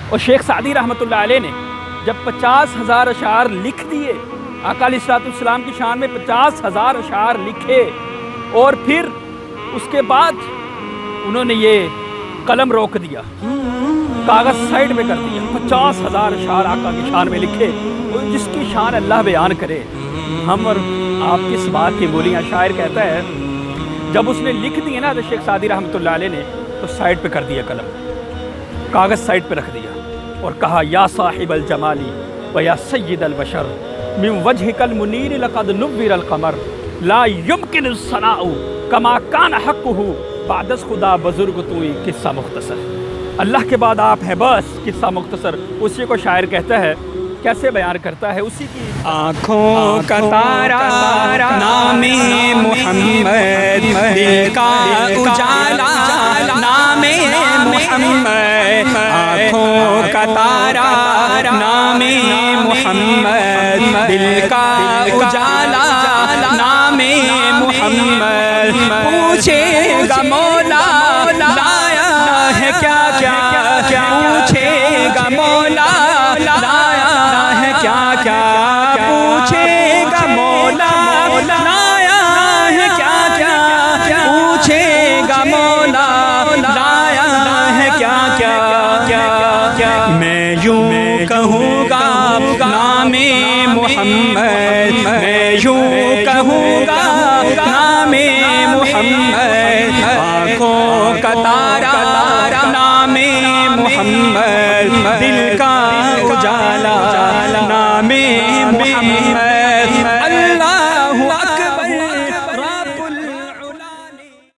اور شیخ سعدی رحمۃ اللہ علیہ نے جب 50,000 اشعار لکھ دیے، آقا علیہ السلام کی شان میں 50,000 اشعار لکھے، اور پھر اس کے بعد انہوں نے یہ قلم روک دیا، کاغذ سائڈ میں کر دیا، 50,000 اشعار آقا کی شان میں لکھے، جس کی شان اللہ بیان کرے۔ ہم اور آپ کس بات کی بولیاں؟ شاعر کہتا ہے جب اس نے لکھ دیے نا تو شیخ سعدی رحمۃ اللہ علیہ نے تو سائڈ پہ کر دیا قلم، کاغذ سائڈ پہ رکھ دیا اور کہا یا صاحب الجمالی و یا سید البشر من وجهک المنیر لقد نور القمر لا يمکن الثناء کما کان حقہ بعد از خدا بزرگ توئی قصہ مختصر۔ اللہ کے بعد آپ ہیں بس قصہ مختصر، اسی کو شاعر کہتا ہے، کیسے بیان کرتا ہے اسی کی آنکھوں کا تارا نام محمد، دل کا اجالا نام محمد، آنکھوں کا تارا نام محمد، دل کا اجالا نام محمد، پوچھے گا مولا لایا ہے کیا کیا، پوچھے گا مولا لایا ہے کیا کیا، پوچھے گا مولا لایا ہے کیا کیا، پوچھے گا مولا لایا ہے کیا کیا، میں یوں کہوں گا نام محمد، میں یوں کہوں گا نام محمد، آنکھوں کا تارا نام محمد، دل کا اجالا نام محمد۔